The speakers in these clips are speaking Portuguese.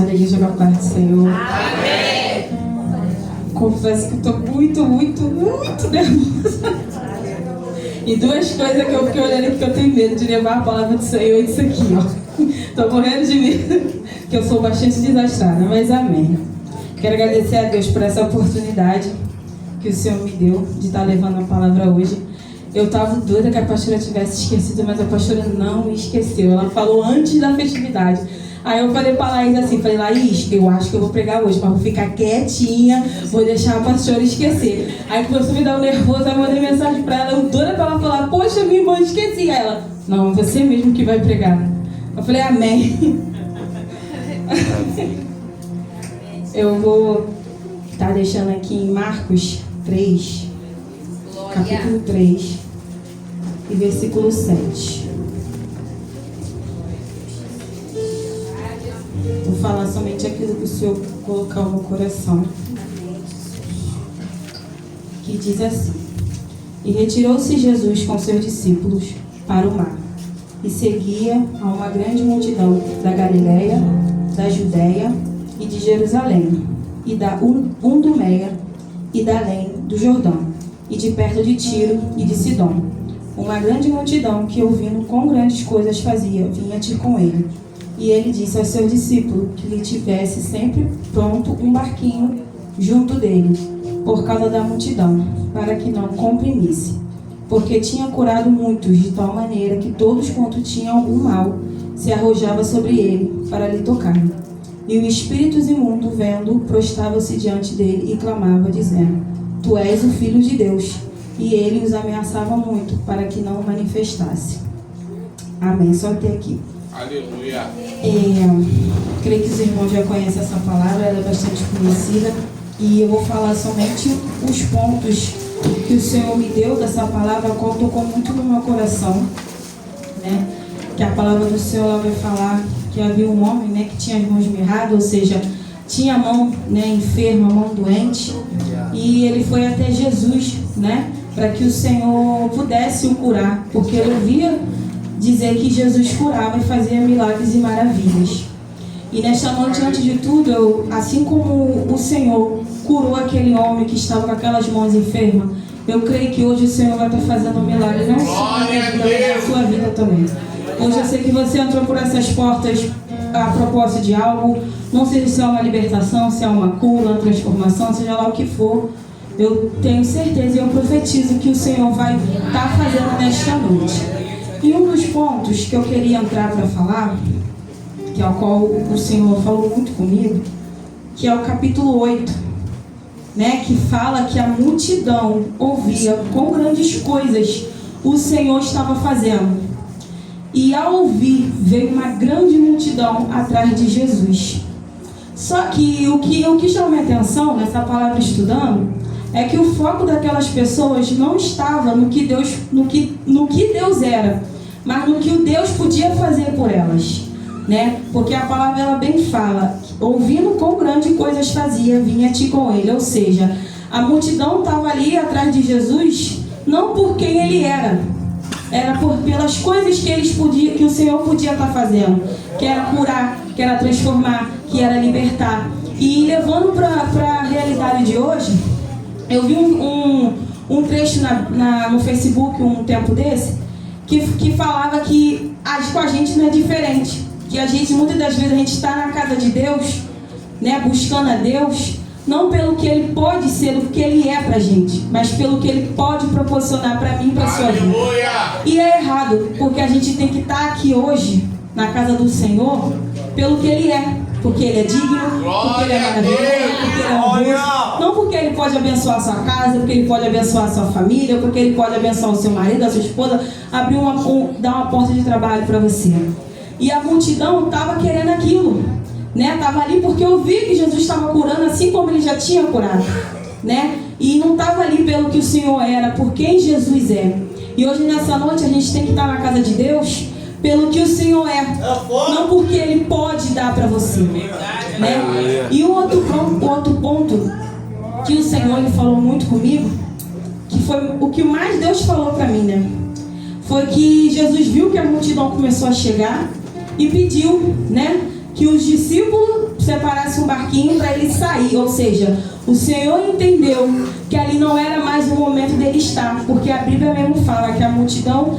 deixar a igreja com a paz do Senhor. Amém. Confesso que eu estou muito nervosa. E duas coisas que eu fiquei olhando aqui que eu tenho medo de levar a palavra do Senhor, isso aqui, ó. Estou morrendo de medo, que eu sou bastante desastrada, mas amém. Quero agradecer a Deus por essa oportunidade que o Senhor me deu de estar levando a palavra hoje. Eu estava doida que a pastora tivesse esquecido, mas a pastora não me esqueceu. Ela falou antes da festividade. Aí eu falei pra Laís assim, falei, Laís, eu acho que eu vou pregar hoje, mas vou ficar quietinha, vou deixar a pastora esquecer. Aí começou a me dar um nervoso, aí eu mandei mensagem pra ela, eu doida pra ela falar, poxa, minha irmã, esqueci. Aí ela, não, você mesmo que vai pregar. Eu falei, amém. Eu vou estar deixando aqui em Marcos 3, capítulo 3 e versículo 7. Vou falar somente aquilo que o Senhor colocar no meu coração. Que diz assim: E retirou-se Jesus com seus discípulos para o mar, e seguia a uma grande multidão da Galileia, da Judéia e de Jerusalém, e da Idumeia e da além do Jordão, e de perto de Tiro e de Sidom. Uma grande multidão que, ouvindo quão grandes coisas fazia, vinha ter com ele. E ele disse aos seus discípulos que lhe tivesse sempre pronto um barquinho junto dele, por causa da multidão, para que não comprimisse. Porque tinha curado muitos, de tal maneira que todos quanto tinham algum mal se arrojavam sobre ele para lhe tocar. E os espíritos imundos, vendo, prostravam-se diante dele e clamavam, dizendo: Tu és o Filho de Deus. E ele os ameaçava muito, para que não o manifestasse. Amém. Só até aqui. Aleluia. Creio que os irmãos já conhecem essa palavra, ela é bastante conhecida. E eu vou falar somente os pontos que o Senhor me deu dessa palavra, a qual tocou muito no meu coração, né? Que a palavra do Senhor ela vai falar que havia um homem, né, que tinha as mãos mirradas, ou seja, tinha a mão, né, enferma, a mão doente, e ele foi até Jesus, né, para que o Senhor pudesse o curar, porque ele ouvia dizer que Jesus curava e fazia milagres e maravilhas. E nesta noite, antes de tudo, assim como o Senhor curou aquele homem que estava com aquelas mãos enfermas, eu creio que hoje o Senhor vai estar fazendo um milagre, não só na minha vida, mas na sua vida também. Hoje eu sei que você entrou por essas portas a propósito de algo, não sei se é uma libertação, se é uma cura, uma transformação, seja lá o que for. Eu tenho certeza e eu profetizo que o Senhor vai estar fazendo nesta noite. E um dos pontos que eu queria entrar para falar, que é o qual o Senhor falou muito comigo, que é o capítulo 8, né, que fala que a multidão ouvia quão grandes coisas o Senhor estava fazendo. E ao ouvir, veio uma grande multidão atrás de Jesus. Só que o que chamou minha atenção nessa palavra estudando é que o foco daquelas pessoas não estava no que Deus era, mas no que o Deus podia fazer por elas, né? Porque a palavra ela bem fala, ouvindo quão grande coisas fazia, vinha te com ele. Ou seja, a multidão estava ali atrás de Jesus, não por quem ele era pelas coisas que o Senhor podia estar fazendo, que era curar, que era transformar, que era libertar. E levando para a realidade de hoje, eu vi um trecho no Facebook um tempo desse, que falava que com a gente não é diferente, que a gente, muitas das vezes, a gente está na casa de Deus, né, buscando a Deus, não pelo que Ele pode ser, o que Ele é pra gente, mas pelo que Ele pode proporcionar pra mim e pra sua vida. E é errado, porque a gente tem que estar aqui hoje, na casa do Senhor, pelo que Ele é. Porque Ele é digno, porque Ele é maravilhoso, porque Ele é honroso. Não porque Ele pode abençoar a sua casa, porque Ele pode abençoar a sua família, porque Ele pode abençoar o seu marido, a sua esposa, dar uma porta de trabalho pra você. E a multidão estava querendo aquilo, né? Estava ali porque eu vi que Jesus estava curando assim como Ele já tinha curado, né? E não estava ali pelo que o Senhor era, por quem Jesus é. E hoje nessa noite a gente tem que estar na casa de Deus pelo que o Senhor é, não porque Ele pode dar para você, né? E o outro ponto que o Senhor Ele falou muito comigo, que foi o que mais Deus falou para mim, né? Foi que Jesus viu que a multidão começou a chegar e pediu, né, que os discípulos separasse um barquinho para ele sair. Ou seja, o Senhor entendeu que ali não era mais o momento dele estar, porque a Bíblia mesmo fala que a multidão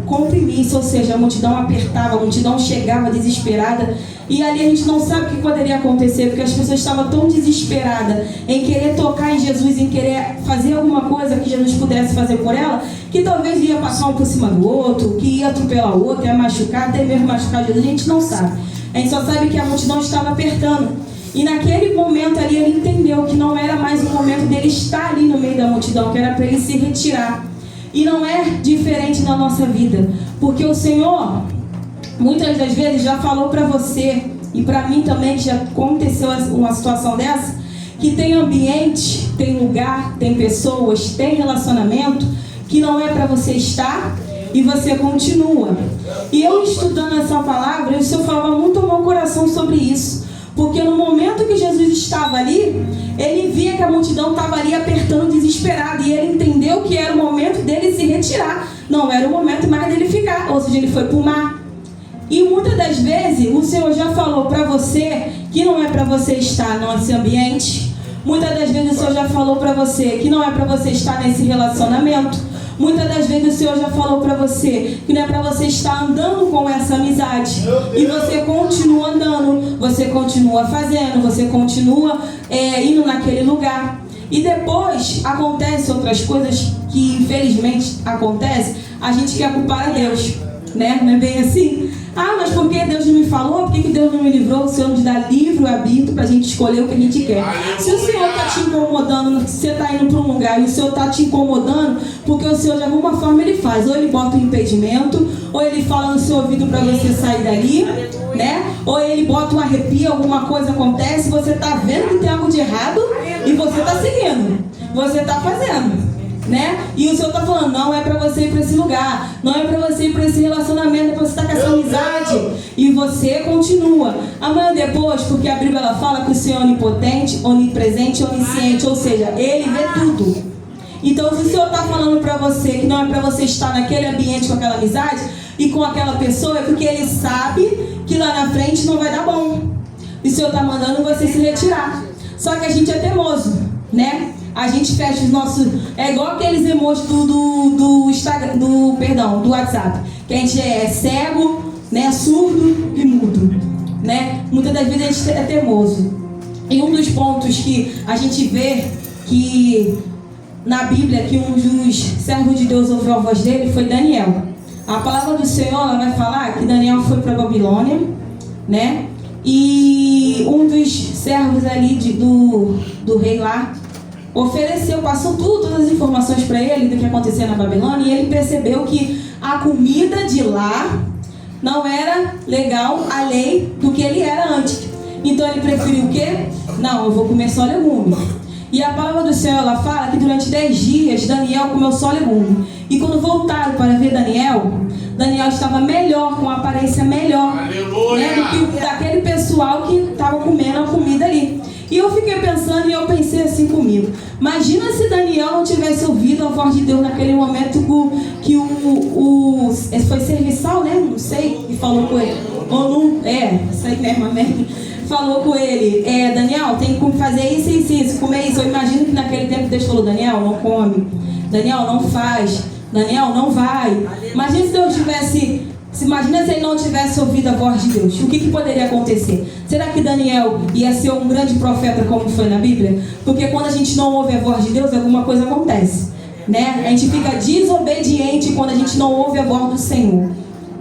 comprimisse, ou seja, a multidão apertava, a multidão chegava desesperada, e ali a gente não sabe o que poderia acontecer, porque as pessoas estavam tão desesperadas em querer tocar em Jesus, em querer fazer alguma coisa que Jesus pudesse fazer por ela, que talvez ia passar um por cima do outro, que ia atropelar o outro, ia machucar, até mesmo machucar Jesus, a gente não sabe. A gente só sabe que a multidão estava apertando. E naquele momento ali ele entendeu que não era mais o momento dele estar ali no meio da multidão, que era para ele se retirar. E não é diferente na nossa vida, porque o Senhor muitas das vezes já falou para você, e para mim também, que já aconteceu uma situação dessa, que tem ambiente, tem lugar, tem pessoas, tem relacionamento que não é para você estar e você continua. E eu estudando essa palavra, o Senhor falava muito ao meu coração sobre isso. Porque no momento que Jesus estava ali, ele via que a multidão estava ali apertando desesperada. E ele entendeu que era o momento dele se retirar. Não era o momento mais dele ficar. Ou seja, ele foi para o mar. E muitas das vezes o Senhor já falou para você que não é para você estar nesse ambiente. Muitas das vezes o Senhor já falou para você que não é para você estar nesse relacionamento. Muitas das vezes o Senhor já falou para você que não é para você estar andando com essa amizade. E você continua andando, você continua fazendo, você continua indo naquele lugar. E depois acontecem outras coisas que infelizmente acontecem, a gente quer culpar a Deus, né? Não é bem assim? Ah, mas por que Deus não me falou? Por que Deus não me livrou? O Senhor nos dá livre arbítrio para a gente escolher o que a gente quer. Se o Senhor está te incomodando, você está indo para um lugar e o Senhor está te incomodando, porque o Senhor de alguma forma ele faz. Ou ele bota um impedimento, ou ele fala no seu ouvido para você sair dali, né? Ou ele bota um arrepio, alguma coisa acontece, você está vendo que tem algo de errado e você está seguindo. Você está fazendo. Né? E o Senhor está falando, não é para você ir para esse lugar, não é para você ir para esse relacionamento, é para você estar com essa amizade. E você continua. Amanhã depois, porque a Bíblia ela fala que o Senhor é onipotente, onipresente, onisciente, ou seja, Ele vê tudo. Então se o Senhor está falando para você que não é para você estar naquele ambiente com aquela amizade e com aquela pessoa, é porque Ele sabe que lá na frente não vai dar bom. E o Senhor está mandando você se retirar. Só que a gente é teimoso, né? A gente fecha os nossos... É igual aqueles emojis do Instagram, do WhatsApp. Que a gente é cego, né, surdo e mudo, né? Muitas das vezes a gente é teimoso. E um dos pontos que a gente vê que na Bíblia, que um dos servos de Deus ouviu a voz dele, foi Daniel. A palavra do Senhor ela vai falar que Daniel foi para a Babilônia, né? E um dos servos ali do rei lá ofereceu, passou todas as informações para ele do que acontecia na Babilônia, e ele percebeu que a comida de lá não era legal, além do que ele era antes. Então ele preferiu o quê? Não, eu vou comer só legume. E a palavra do Senhor ela fala que durante 10 dias Daniel comeu só legume. E quando voltaram para ver Daniel estava melhor, com uma aparência melhor, né, do que daquele pessoal que estava comendo a comida ali. E eu fiquei pensando, e eu pensei assim comigo, imagina se Daniel não tivesse ouvido a voz de Deus naquele momento que foi serviçal, né? Não sei, e falou com ele. Ou não, isso aí mesmo, amém. Falou com ele, Daniel, tem que fazer isso, comer isso. Eu imagino que naquele tempo Deus falou, Daniel, não come. Daniel, não faz. Daniel, não vai. Imagina se Deus tivesse... Imagina se ele não tivesse ouvido a voz de Deus. O que poderia acontecer? Será que Daniel ia ser um grande profeta como foi na Bíblia? Porque quando a gente não ouve a voz de Deus, alguma coisa acontece, né? A gente fica desobediente quando a gente não ouve a voz do Senhor,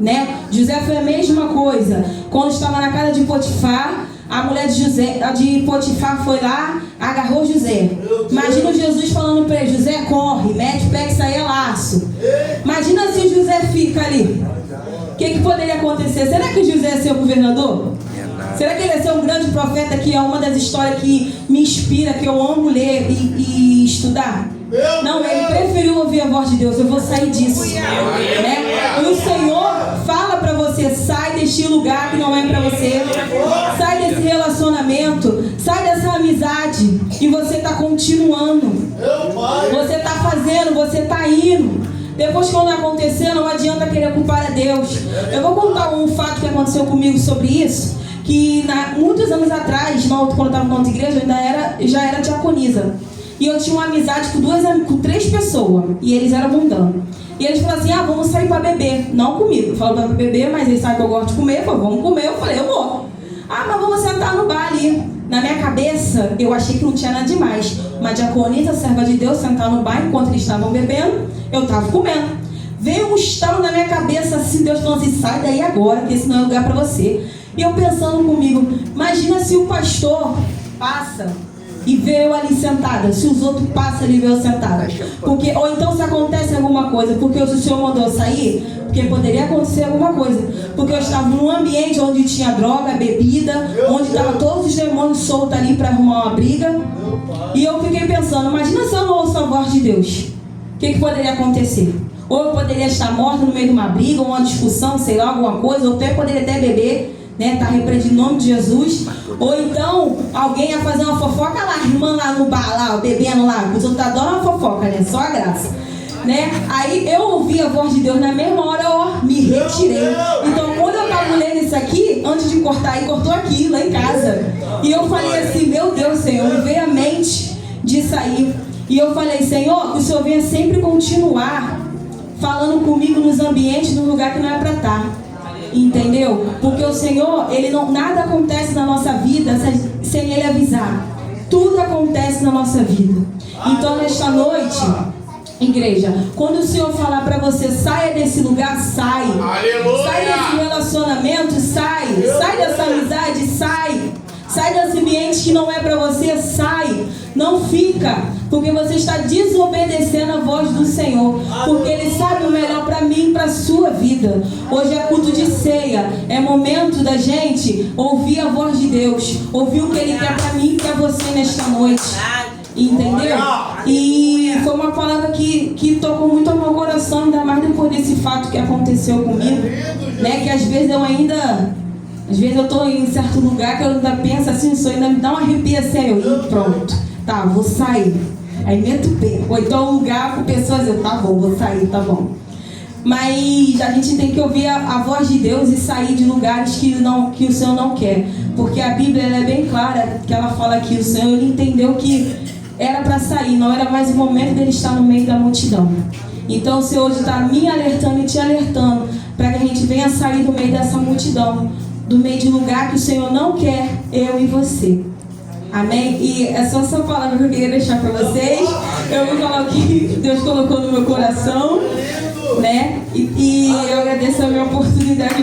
né? José foi a mesma coisa. Quando estava na casa de Potifar, a mulher de Potifar foi lá, agarrou José. Imagina Jesus falando para ele, José, corre, mete o pé que sai é laço. Imagina se o José fica ali. O que poderia acontecer? Será que José ia ser o governador? Será que ele ia ser um grande profeta, que é uma das histórias que me inspira, que eu amo ler e estudar? Não, ele preferiu ouvir a voz de Deus. Eu vou sair disso, né? E o Senhor fala para você, sai deste lugar que não é para você, sai desse relacionamento, sai dessa amizade, e você está continuando, você está fazendo, você está indo. Depois, quando acontecer, não adianta querer culpar a Deus. Eu vou contar um fato que aconteceu comigo sobre isso, que muitos anos atrás, quando eu estava na outra igreja, eu já era diaconisa. E eu tinha uma amizade com 3 pessoas. E eles eram mundanos. E eles falaram assim, vamos sair para beber. Não comigo. Falaram para beber, mas eles sabem que eu gosto de comer. Falaram, vamos comer. Eu falei, eu vou. Mas vamos sentar no bar ali. Na minha cabeça, eu achei que não tinha nada demais. Uma diaconisa, serva de Deus, sentar no bar enquanto eles estavam bebendo. Eu estava comendo. Veio um estalo na minha cabeça assim, Deus falou assim, sai daí agora, que esse não é lugar para você. E eu pensando comigo, imagina se o pastor passa e vê eu ali sentada, se os outros passam ali e vê eu sentada. Ou então se acontece alguma coisa, porque o Senhor mandou eu sair, porque poderia acontecer alguma coisa. Porque eu estava num ambiente onde tinha droga, bebida, onde estavam todos os demônios soltos ali para arrumar uma briga. E eu fiquei pensando, imagina se eu não ouço a voz de Deus. O que poderia acontecer? Ou eu poderia estar morta no meio de uma briga, uma discussão, sei lá, alguma coisa, ou poderia até beber, né, tá repreendido em nome de Jesus. Ou então alguém ia fazer uma fofoca lá, a irmã lá no bar, lá, bebendo lá, os outros adoram uma fofoca, né, só a graça, né? Aí eu ouvi a voz de Deus, na mesma hora eu me retirei. Então quando eu tava lendo isso aqui, antes de cortar aí, cortou aqui, lá em casa. E eu falei assim, meu Deus, Senhor, me veio a mente de sair. E eu falei, Senhor, que o Senhor venha sempre continuar falando comigo nos ambientes, no lugar que não é para estar. Entendeu? Porque o Senhor, nada acontece na nossa vida sem Ele avisar. Tudo acontece na nossa vida. Então nesta noite, igreja, quando o Senhor falar para você, saia desse lugar, sai. Aleluia. Sai desse relacionamento, sai. Sai dessa amizade, sai. Sai desse ambiente que não é para você, sai. Não fica, porque você está desobedecendo a voz do Senhor. Porque Ele sabe o melhor para mim e para a sua vida. Hoje é culto de ceia. É momento da gente ouvir a voz de Deus. Ouvir o que Ele quer para mim e para você nesta noite. Entendeu? E foi uma palavra que tocou muito ao meu coração, ainda mais depois desse fato que aconteceu comigo, né? Que às vezes eu estou em certo lugar que eu ainda penso assim, isso ainda me dá uma arrepia sério. E pronto, tá, vou sair. Aí meto o pé. Ou então lugar com pessoas, tá bom, vou sair, tá bom. Mas a gente tem que ouvir a voz de Deus e sair de lugares que o Senhor não quer. Porque a Bíblia ela é bem clara, que ela fala que o Senhor ele entendeu que era para sair, não era mais o momento dele estar no meio da multidão. Então o Senhor hoje está me alertando e te alertando para que a gente venha sair do meio dessa multidão, do meio de lugar que o Senhor não quer, eu e você. Amém? E é só essa palavra que eu queria deixar para vocês. Eu vou falar o que Deus colocou no meu coração, né? E eu agradeço a minha oportunidade de